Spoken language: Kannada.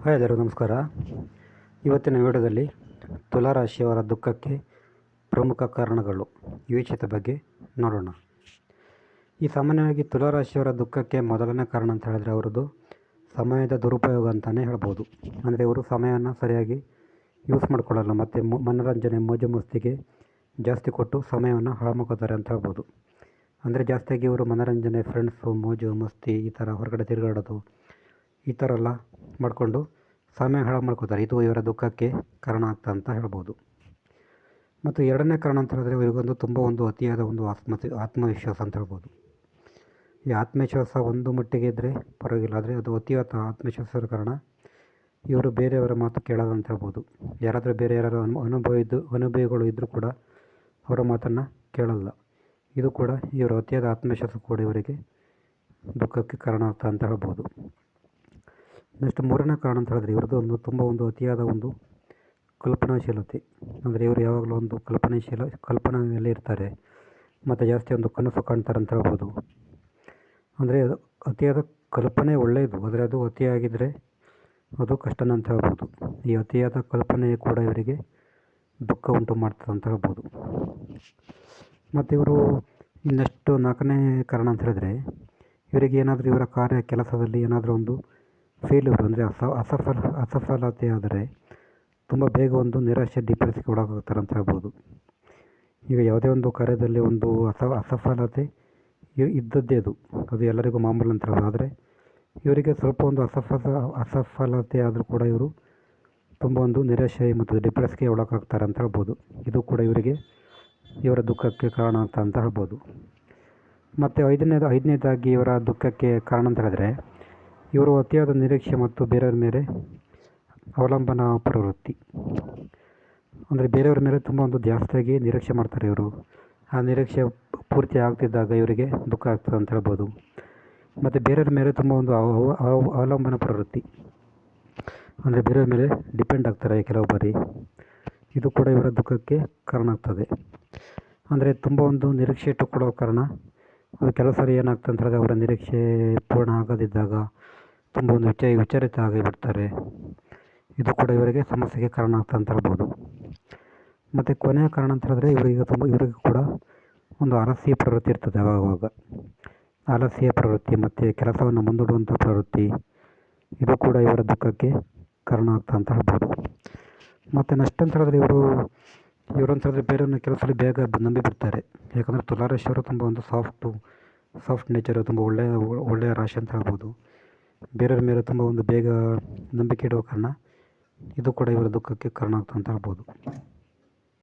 ಹಾಯ್ ಎಲ್ಲರೂ ನಮಸ್ಕಾರ. ಇವತ್ತಿನ ವಿಡಿಯೋದಲ್ಲಿ ತುಲಾರಾಶಿಯವರ ದುಃಖಕ್ಕೆ ಪ್ರಮುಖ ಕಾರಣಗಳು ಈ ವಿಷಯದ ಬಗ್ಗೆ ನೋಡೋಣ. ಈ ಸಾಮಾನ್ಯವಾಗಿ ತುಲಾರಾಶಿಯವರ ದುಃಖಕ್ಕೆ ಮೊದಲನೇ ಕಾರಣ ಅಂತ ಹೇಳಿದ್ರೆ ಅವರದ್ದು ಸಮಯದ ದುರುಪಯೋಗ ಅಂತಲೇ ಹೇಳ್ಬೋದು. ಅಂದರೆ ಇವರು ಸಮಯವನ್ನು ಸರಿಯಾಗಿ ಯೂಸ್ ಮಾಡ್ಕೊಳ್ಳಲ್ಲ ಮತ್ತು ಮನೋರಂಜನೆ ಮೋಜು ಮಸ್ತಿಗೆ ಜಾಸ್ತಿ ಕೊಟ್ಟು ಸಮಯವನ್ನು ಹಾಳು ಮಾಡ್ಕೋತಾರೆ ಅಂತ ಹೇಳ್ಬೋದು. ಅಂದರೆ ಜಾಸ್ತಿಯಾಗಿ ಇವರು ಮನೋರಂಜನೆ, ಫ್ರೆಂಡ್ಸು, ಮೋಜು ಮಸ್ತಿ, ಈ ಥರ ಹೊರಗಡೆ ತಿರುಗಾಡೋದು ಈ ಥರ ಎಲ್ಲ ಮಾಡಿಕೊಂಡು ಸಮಯ ಹಾಳು ಮಾಡ್ಕೋತಾರೆ. ಇದು ಇವರ ದುಃಖಕ್ಕೆ ಕಾರಣ ಆಗ್ತಾ ಅಂತ ಹೇಳ್ಬೋದು. ಮತ್ತು ಎರಡನೇ ಕಾರಣ ಅಂತ ಹೇಳಿದ್ರೆ ಇವರಿಗೊಂದು ತುಂಬ ಅತಿಯಾದ ಆತ್ಮವಿಶ್ವಾಸ ಅಂತ ಹೇಳ್ಬೋದು. ಈ ಆತ್ಮವಿಶ್ವಾಸ ಒಂದು ಮಟ್ಟಿಗೆ ಇದ್ದರೆ ಪರವಾಗಿಲ್ಲ, ಆದರೆ ಅದು ಅತಿಯಾದ ಆತ್ಮವಿಶ್ವಾಸದ ಕಾರಣ ಇವರು ಬೇರೆಯವರ ಮಾತು ಕೇಳೋದು ಅಂತ ಹೇಳ್ಬೋದು. ಬೇರೆ ಯಾರಾದರೂ ಅನುಭವಿಗಳು ಇದ್ದರೂ ಕೂಡ ಅವರ ಮಾತನ್ನು ಕೇಳಲ್ಲ. ಇದು ಕೂಡ ಇವರ ಅತಿಯಾದ ಆತ್ಮವಿಶ್ವಾಸ ಕೂಡ ಇವರಿಗೆ ದುಃಖಕ್ಕೆ ಕಾರಣ ಆಗ್ತಾ ಅಂತ ಹೇಳ್ಬೋದು. ನೆಕ್ಸ್ಟ್ ಮೂರನೇ ಕಾರಣ ಅಂತ ಹೇಳಿದ್ರೆ ಇವ್ರದ್ದು ತುಂಬ ಅತಿಯಾದ ಕಲ್ಪನಾಶೀಲತೆ. ಅಂದರೆ ಇವರು ಯಾವಾಗಲೂ ಕಲ್ಪನೆಯಲ್ಲಿ ಇರ್ತಾರೆ ಮತ್ತು ಜಾಸ್ತಿ ಕನಸು ಕಾಣ್ತಾರೆ ಅಂತ ಹೇಳ್ಬೋದು. ಅಂದರೆ ಅತಿಯಾದ ಕಲ್ಪನೆ ಒಳ್ಳೆಯದು, ಆದರೆ ಅದು ಅತಿಯಾಗಿದ್ದರೆ ಅದು ಕಷ್ಟನೇ ಅಂತ ಹೇಳ್ಬೋದು. ಈ ಅತಿಯಾದ ಕಲ್ಪನೆ ಕೂಡ ಇವರಿಗೆ ದುಃಖ ಉಂಟು ಮಾಡ್ತದೆ ಅಂತ ಹೇಳ್ಬೋದು. ಮತ್ತು ಇವರು ಇನ್ನೆಷ್ಟು ನಾಲ್ಕನೇ ಕಾರಣ ಅಂತ ಹೇಳಿದ್ರೆ ಇವರಿಗೆ ಏನಾದರೂ ಇವರ ಕೆಲಸದಲ್ಲಿ ಏನಾದರೂ ಫೇಲ್ಯೂರ್ ಅಂದರೆ ಅಸಫಲತೆ ಆದರೆ ತುಂಬ ಬೇಗ ನಿರಾಶೆ, ಡಿಪ್ರೆಸ್ಗೆ ಒಳಗಾಗ್ತಾರೆ ಅಂತ ಹೇಳ್ಬೋದು. ಈಗ ಯಾವುದೇ ಕಾರ್ಯದಲ್ಲಿ ಅಸಫಲತೆ ಇದ್ದದ್ದೇ ಅದು ಎಲ್ಲರಿಗೂ ಮಾಮೂಲು ಅಂತ ಹೇಳ್ಬೋದು. ಆದರೆ ಇವರಿಗೆ ಸ್ವಲ್ಪ ಅಸಫಲತೆ ಆದರೂ ಕೂಡ ಇವರು ತುಂಬ ನಿರಾಶೆ ಮತ್ತು ಡಿಪ್ರೆಸ್ಗೆ ಒಳಗಾಗ್ತಾರೆ ಅಂತ ಹೇಳ್ಬೋದು. ಇದು ಕೂಡ ಇವರ ದುಃಖಕ್ಕೆ ಕಾರಣ ಅಂತ ಹೇಳ್ಬೋದು. ಮತ್ತು ಐದನೇದಾಗಿ ಇವರ ದುಃಖಕ್ಕೆ ಕಾರಣ ಅಂತ ಹೇಳಿದ್ರೆ ಇವರು ಅತಿಯಾದ ನಿರೀಕ್ಷೆ ಮತ್ತು ಬೇರೆಯವ್ರ ಮೇಲೆ ಅವಲಂಬನಾ ಪ್ರವೃತ್ತಿ. ಅಂದರೆ ಬೇರೆಯವ್ರ ಮೇಲೆ ತುಂಬ ಜಾಸ್ತಿಯಾಗಿ ನಿರೀಕ್ಷೆ ಮಾಡ್ತಾರೆ ಇವರು. ಆ ನಿರೀಕ್ಷೆ ಪೂರ್ತಿ ಆಗ್ತಿದ್ದಾಗ ಇವರಿಗೆ ದುಃಖ ಆಗ್ತದೆ ಅಂತ ಹೇಳ್ಬೋದು. ಮತ್ತು ಬೇರೆಯವ್ರ ಮೇಲೆ ತುಂಬ ಅವಲಂಬನಾ ಪ್ರವೃತ್ತಿ, ಅಂದರೆ ಬೇರೆಯವ್ರ ಮೇಲೆ ಡಿಪೆಂಡ್ ಆಗ್ತಾರೆ ಕೆಲವು ಬಾರಿ. ಇದು ಕೂಡ ಇವರ ದುಃಖಕ್ಕೆ ಕಾರಣ ಆಗ್ತದೆ. ಅಂದರೆ ತುಂಬ ನಿರೀಕ್ಷೆ ಇಟ್ಟುಕೊಳ್ಳೋ ಕಾರಣ ಅದು ಕೆಲವು ಸಾರಿ ಏನಾಗ್ತದೆ ಅಂತ ಹೇಳಿದ್ರೆ ಅವರ ನಿರೀಕ್ಷೆ ಪೂರ್ಣ ಆಗದಿದ್ದಾಗ ತುಂಬ ವಿಚಲಿತ ಆಗಿಬಿಡ್ತಾರೆ. ಇದು ಕೂಡ ಇವರಿಗೆ ಸಮಸ್ಯೆಗೆ ಕಾರಣ ಆಗ್ತದೆ ಅಂತ ಹೇಳ್ಬೋದು. ಮತ್ತು ಕೊನೆಯ ಕಾರಣ ಅಂತ ಹೇಳಿದ್ರೆ ಇವರಿಗೆ ಕೂಡ ಆಲಸ್ಯ ಪ್ರವೃತ್ತಿ ಇರ್ತದೆ. ಆವಾಗ ಆಲಸ್ಯ ಪ್ರವೃತ್ತಿ ಮತ್ತು ಕೆಲಸವನ್ನು ಮುಂದೂಡುವಂಥ ಪ್ರವೃತ್ತಿ, ಇದು ಕೂಡ ಇವರ ದುಃಖಕ್ಕೆ ಕಾರಣ ಆಗ್ತದೆ ಅಂತ ಹೇಳ್ಬೋದು. ಮತ್ತು ನೆಕ್ಸ್ಟ್ ಅಂತ ಹೇಳಿದ್ರೆ ಇವರಂತ ಹೇಳಿದ್ರೆ ಬೇರೆಯವ್ರನ್ನ ಕೆಲಸದಲ್ಲಿ ಬೇಗ ನಂಬಿಬಿಡ್ತಾರೆ. ಯಾಕಂದರೆ ತುಲಾರಾಶಿಯವರು ತುಂಬ ಸಾಫ್ಟ್ ನೇಚರು, ತುಂಬ ಒಳ್ಳೆಯ ರಾಶಿ ಅಂತ ಹೇಳ್ಬೋದು. ಬೇರೆಯವ್ರ ಮೇಲೆ ತುಂಬ ಬೇಗ ನಂಬಿಕೆ ಇಡುವ ಕಾರಣ ಇದು ಕೂಡ ಇವರ ದುಃಖಕ್ಕೆ ಕಾರಣ ಆಗ್ತದೆ ಅಂತ ಹೇಳ್ಬೋದು.